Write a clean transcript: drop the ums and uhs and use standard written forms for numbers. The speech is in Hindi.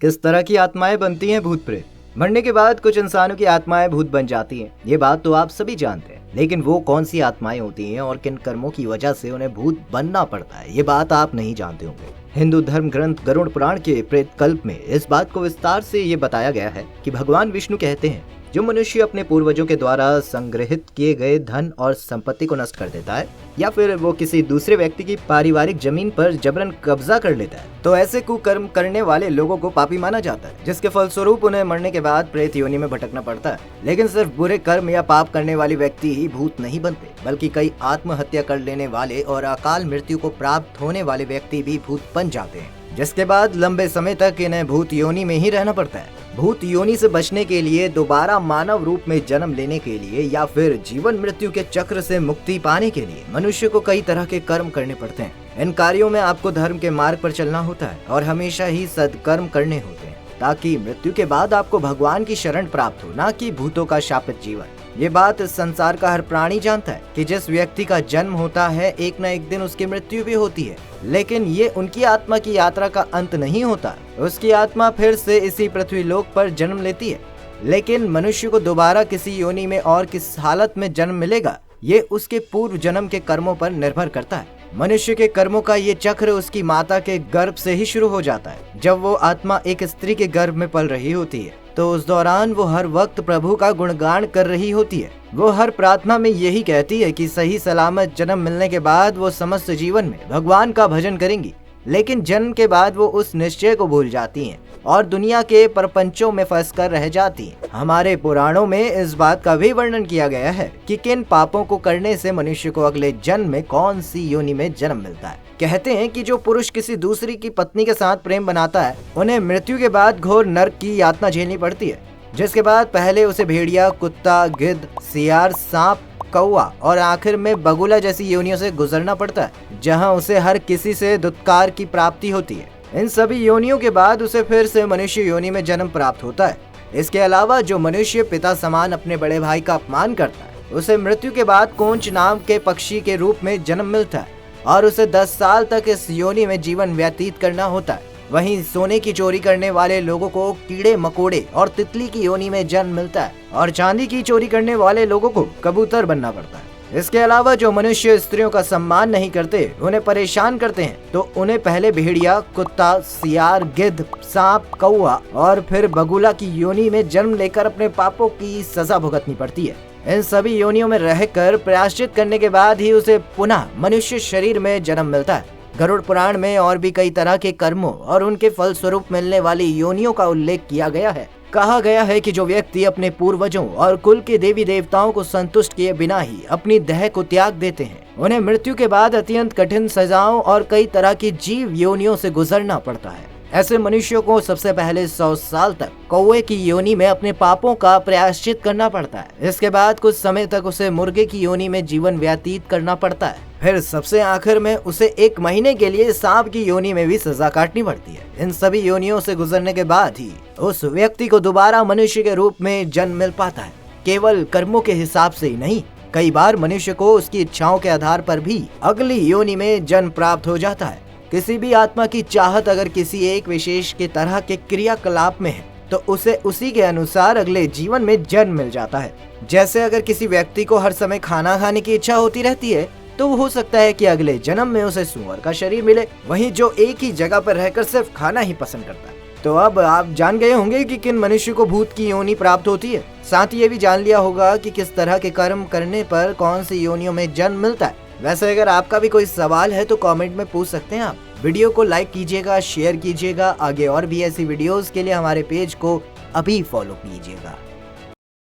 किस तरह की आत्माएं बनती हैं भूत प्रेत? मरने के बाद कुछ इंसानों की आत्माएं भूत बन जाती हैं। ये बात तो आप सभी जानते हैं, लेकिन वो कौन सी आत्माएं होती हैं और किन कर्मों की वजह से उन्हें भूत बनना पड़ता है, ये बात आप नहीं जानते होंगे। हिंदू धर्म ग्रंथ गरुड़ पुराण के प्रेत कल्प में इस बात को विस्तार से ये बताया गया है कि भगवान विष्णु कहते हैं, जो मनुष्य अपने पूर्वजों के द्वारा संग्रहित किए गए धन और संपत्ति को नष्ट कर देता है या फिर वो किसी दूसरे व्यक्ति की पारिवारिक जमीन पर जबरन कब्जा कर लेता है, तो ऐसे कुकर्म करने वाले लोगों को पापी माना जाता है, जिसके फलस्वरूप उन्हें मरने के बाद प्रेत योनि में भटकना पड़ता है। लेकिन सिर्फ बुरे कर्म या पाप करने वाले व्यक्ति ही भूत नहीं बनते, बल्कि कई आत्महत्या कर लेने वाले और अकाल मृत्यु को प्राप्त होने वाले व्यक्ति भी भूत बन जाते हैं, जिसके बाद लंबे समय तक इन्हें भूत योनि में ही रहना पड़ता है। भूत योनि से बचने के लिए, दोबारा मानव रूप में जन्म लेने के लिए या फिर जीवन मृत्यु के चक्र से मुक्ति पाने के लिए मनुष्य को कई तरह के कर्म करने पड़ते हैं। इन कार्यों में आपको धर्म के मार्ग पर चलना होता है और हमेशा ही सद्कर्म करने होते हैं, ताकि मृत्यु के बाद आपको भगवान की शरण प्राप्त हो, न कि भूतों का शापित जीवन। ये बात इस संसार का हर प्राणी जानता है कि जिस व्यक्ति का जन्म होता है, एक न एक दिन उसकी मृत्यु भी होती है, लेकिन ये उनकी आत्मा की यात्रा का अंत नहीं होता। उसकी आत्मा फिर से इसी पृथ्वी लोक पर जन्म लेती है, लेकिन मनुष्य को दोबारा किसी योनि में और किस हालत में जन्म मिलेगा, ये उसके पूर्व जन्म के कर्मों पर निर्भर करता है। मनुष्य के कर्मों का ये चक्र उसकी माता के गर्भ से ही शुरू हो जाता है। जब वो आत्मा एक स्त्री के गर्भ में पल रही होती है, तो उस दौरान वो हर वक्त प्रभु का गुणगान कर रही होती है। वो हर प्रार्थना में यही कहती है कि सही सलामत जन्म मिलने के बाद वो समस्त जीवन में भगवान का भजन करेंगी, लेकिन जन्म के बाद वो उस निश्चय को भूल जाती हैं और दुनिया के परपंचों में फंस कर रह जाती हैं। हमारे पुराणों में इस बात का भी वर्णन किया गया है कि किन पापों को करने से मनुष्य को अगले जन्म में कौन सी योनि में जन्म मिलता है। कहते हैं कि जो पुरुष किसी दूसरी की पत्नी के साथ प्रेम बनाता है, उन्हें मृत्यु के बाद घोर नरक की यातना झेलनी पड़ती है, जिसके बाद पहले उसे भेड़िया, कुत्ता, गिद्ध, सियार, सांप, कौआ और आखिर में बगुला जैसी योनियों से गुजरना पड़ता है, जहां उसे हर किसी से दुत्कार की प्राप्ति होती है। इन सभी योनियों के बाद उसे फिर से मनुष्य योनि में जन्म प्राप्त होता है। इसके अलावा जो मनुष्य पिता समान अपने बड़े भाई का अपमान करता है, उसे मृत्यु के बाद कोंच नाम के पक्षी के रूप में जन्म मिलता है और उसे 10 साल तक इस योनि में जीवन व्यतीत करना होता है। वहीं सोने की चोरी करने वाले लोगों को कीड़े मकोड़े और तितली की योनि में जन्म मिलता है और चांदी की चोरी करने वाले लोगों को कबूतर बनना पड़ता है। इसके अलावा जो मनुष्य स्त्रियों का सम्मान नहीं करते, उन्हें परेशान करते हैं, तो उन्हें पहले भेड़िया, कुत्ता, सियार, गिद्ध, सांप, कौआ और फिर बगुला की योनि में जन्म लेकर अपने पापों की सजा भुगतनी पड़ती है। इन सभी योनियों में रहकर प्रायश्चित करने के बाद ही उसे पुनः मनुष्य शरीर में जन्म मिलता है। गरुड़ पुराण में और भी कई तरह के कर्मों और उनके फल स्वरूप मिलने वाली योनियों का उल्लेख किया गया है। कहा गया है कि जो व्यक्ति अपने पूर्वजों और कुल के देवी देवताओं को संतुष्ट किए बिना ही अपनी देह को त्याग देते हैं, उन्हें मृत्यु के बाद अत्यंत कठिन सजाओं और कई तरह की जीव योनियों से गुजरना पड़ता है। ऐसे मनुष्यों को सबसे पहले 100 साल तक कौवे की योनि में अपने पापों का प्रायश्चित करना पड़ता है। इसके बाद कुछ समय तक उसे मुर्गे की योनि में जीवन व्यतीत करना पड़ता है। फिर सबसे आखिर में उसे 1 महीने के लिए सांप की योनि में भी सजा काटनी पड़ती है। इन सभी योनियों से गुजरने के बाद ही उस व्यक्ति को दोबारा मनुष्य के रूप में जन्म मिल पाता है। केवल कर्मों के हिसाब से ही नहीं, कई बार मनुष्य को उसकी इच्छाओं के आधार पर भी अगली योनि में जन्म प्राप्त हो जाता है। किसी भी आत्मा की चाहत अगर किसी एक विशेष के तरह के क्रियाकलाप में है, तो उसे उसी के अनुसार अगले जीवन में जन्म मिल जाता है। जैसे अगर किसी व्यक्ति को हर समय खाना खाने की इच्छा होती रहती है, तो हो सकता है कि अगले जन्म में उसे सूअर का शरीर मिले। वहीं जो एक ही जगह पर रहकर सिर्फ खाना ही पसंद करता है। तो अब आप जान गए होंगे कि किन मनुष्य को भूत की योनि प्राप्त होती है। साथ ही ये भी जान लिया होगा कि किस तरह के कर्म करने पर कौन सी योनियों में जन्म मिलता है। वैसे अगर आपका भी कोई सवाल है तो कमेंट में पूछ सकते हैं आप। वीडियो को लाइक कीजिएगा, शेयर कीजिएगा। आगे और भी ऐसी वीडियोस के लिए हमारे पेज को अभी फॉलो कीजिएगा।